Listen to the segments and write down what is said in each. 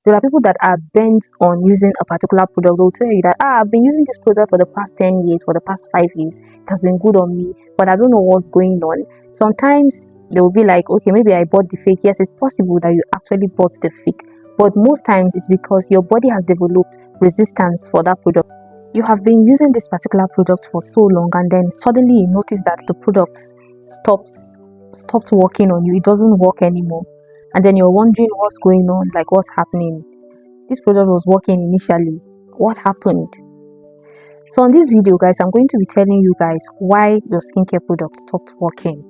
There are people that are bent on using a particular product. They'll tell you that I've been using this product for the past 10 years, for the past 5 years. It has been good on me, but I don't know what's going on. Sometimes they will be like, okay, maybe I bought the fake. Yes, it's possible that you actually bought the fake, but most times it's because your body has developed resistance for that product. You have been using this particular product for so long, and then suddenly you notice that the product stopped working on you. It doesn't work anymore, and then you're wondering what's going on, like what's happening. This product was working initially. What happened? So on this video, guys, I'm going to be telling you guys why your skincare product stopped working.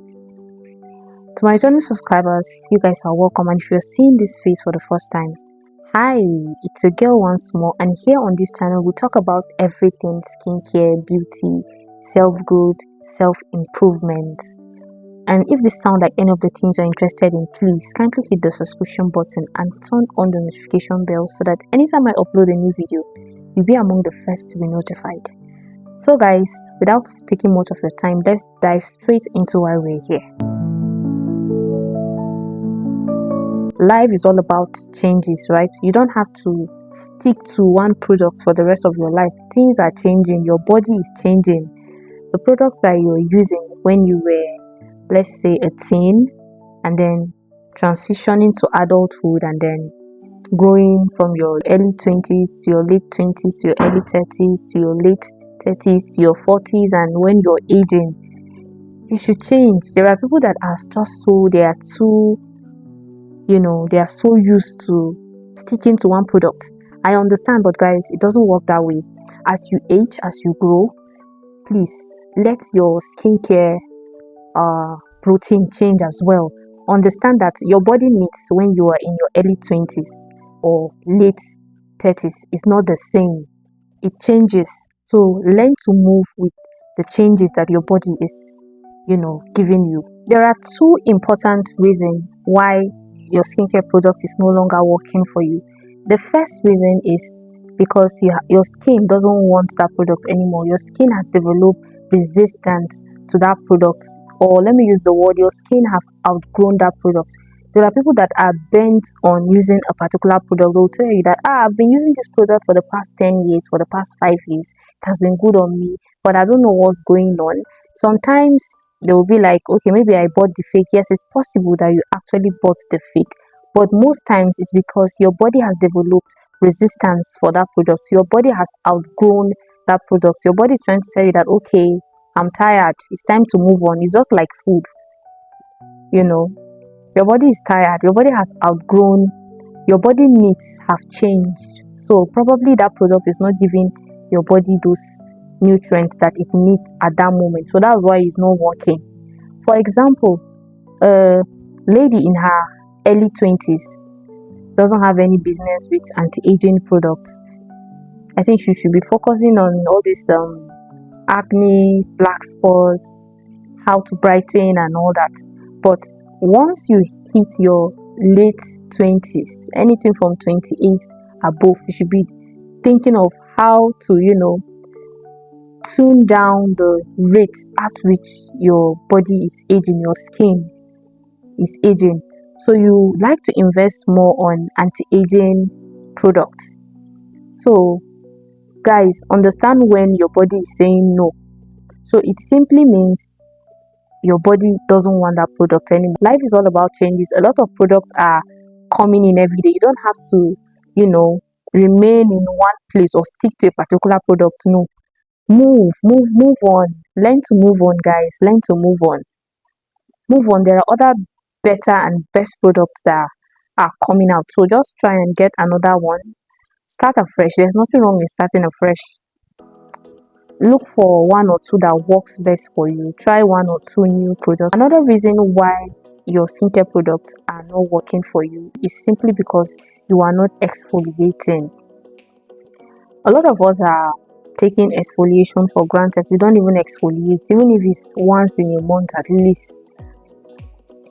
To my returning subscribers, you guys are welcome, and if you're seeing this face for the first time, hi, it's a girl once more, and here on this channel we talk about everything skincare, beauty, self-growth, self-improvement. And if this sounds like any of the things you're interested in, please kindly hit the subscription button and turn on the notification bell so that anytime I upload a new video, you'll be among the first to be notified. So guys, without taking much of your time, let's dive straight into why we're here. Life is all about changes, right? You don't have to stick to one product for the rest of your life. Things are changing, your body is changing. The products that you're using when you were, let's say, a teen, and then transitioning to adulthood, and then growing from your early 20s to your late 20s to your early 30s to your late 30s to your 40s, and when you're aging, you should change. There are people that are just so, they are so used to sticking to one product. I understand, but guys, it doesn't work that way. As you age, as you grow, please let your skincare routine change as well. Understand that your body needs when you are in your early 20s or late 30s is not the same. It changes. So learn to move with the changes that your body is, giving you. There are two important reasons why your skincare product is no longer working for you. The first reason is because your skin doesn't want that product anymore. Your skin has developed resistance to that product, or let me use the word, your skin have outgrown that product. There are people that are bent on using a particular product. They'll tell you that I've been using this product for the past 10 years, for the past 5 years. It has been good on me, but I don't know what's going on. Sometimes they will be like, okay, maybe I bought the fake. Yes, it's possible that you actually bought the fake, but most times it's because your body has developed resistance for that product. Your body has outgrown that product. Your body is trying to tell you that, okay, I'm tired, it's time to move on. It's just like food, your body is tired, your body has outgrown, your body needs have changed. So probably that product is not giving your body those nutrients that it needs at that moment. So that's why it's not working. For example, a lady in her early 20s doesn't have any business with anti-aging products. I think she should be focusing on all this acne, black spots, how to brighten and all that. But once you hit your late 20s, anything from 28 above, you should be thinking of how to tune down the rates at which your body is aging, your skin is aging. So you like to invest more on anti-aging products. So guys, understand when your body is saying no. So it simply means your body doesn't want that product anymore. Life is all about changes. A lot of products are coming in every day. You don't have to, remain in one place or stick to a particular product. No. Move on. Learn to move on, guys. Learn to move on. Move on. There are other better and best products that are coming out. So just try and get another one. Start afresh. There's nothing wrong with starting afresh. Look for one or two that works best for you. Try one or two new products. Another reason why your skincare products are not working for you is simply because you are not exfoliating. A lot of us are taking exfoliation for granted. We don't even exfoliate, even if it's once in a month at least.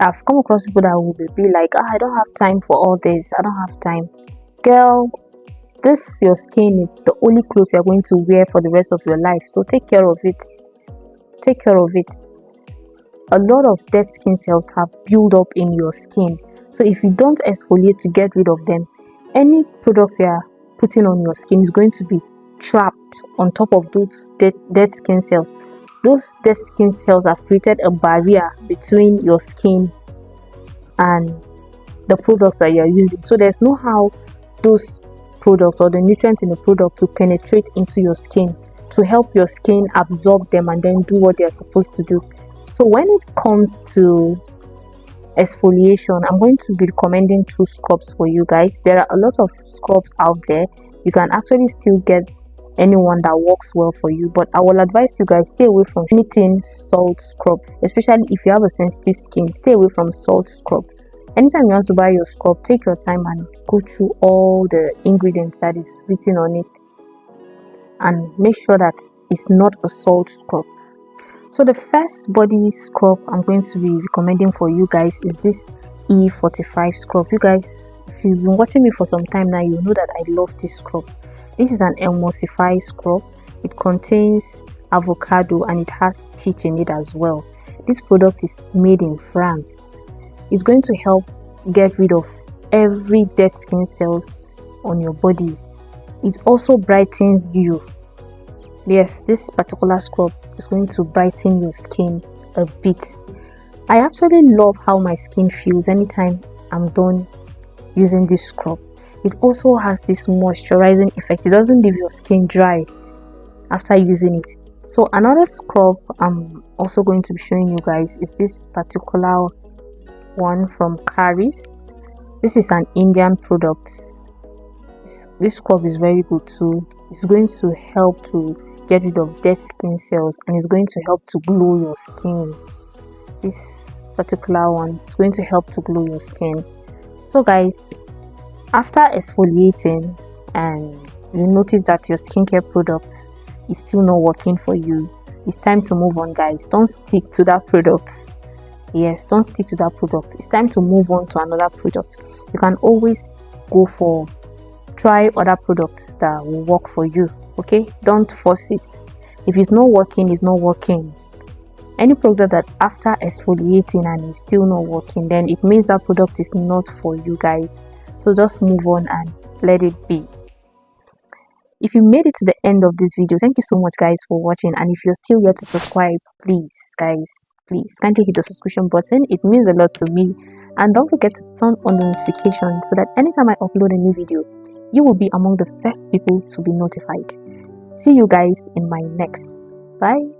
I've come across people that will be like, I don't have time for all this. I don't have time. Girl, your skin is the only clothes you're going to wear for the rest of your life. So take care of it. Take care of it. A lot of dead skin cells have built up in your skin. So if you don't exfoliate to get rid of them, any product you are putting on your skin is going to be trapped on top of those dead skin cells. Those dead skin cells have created a barrier between your skin and the products that you are using. So there's no how those products or the nutrients in the product to penetrate into your skin to help your skin absorb them and then do what they are supposed to do. So when it comes to exfoliation, I'm going to be recommending 2 scrubs for you guys. There are a lot of scrubs out there. You can actually still get anyone that works well for you, but I will advise you guys stay away from anything salt scrub, especially if you have a sensitive skin. Stay away from salt scrub. Anytime you want to buy your scrub, take your time and go through all the ingredients that is written on it and make sure that it's not a salt scrub. So the first body scrub I'm going to be recommending for you guys is this E45 scrub. You guys, if you've been watching me for some time now, you know that I love this scrub. This is an emulsified scrub. It contains avocado and it has peach in it as well. This product is made in France. It's going to help get rid of every dead skin cells on your body. It also brightens you. Yes, this particular scrub is going to brighten your skin a bit. I actually love how my skin feels anytime I'm done using this scrub. It also has this moisturizing effect. It doesn't leave your skin dry after using it. So another scrub I'm also going to be showing you guys is this particular one from Caris. This is an Indian product. This scrub is very good too. It's going to help to get rid of dead skin cells and it's going to help to glow your skin. This particular one is going to help to glow your skin. So guys, after exfoliating and you notice that your skincare product is still not working for you, it's time to move on, guys. Don't stick to that product. Yes, don't stick to that product. It's time to move on to another product. You can always try other products that will work for you. Okay, don't force it. If it's not working, it's not working. Any product that after exfoliating and it's still not working, then it means that product is not for you guys. So just move on and let it be. If you made it to the end of this video, thank you so much guys for watching. And if you're still yet to subscribe, please guys, please kindly hit the subscription button. It means a lot to me. And don't forget to turn on the notification so that anytime I upload a new video, you will be among the first people to be notified. See you guys in my next. Bye.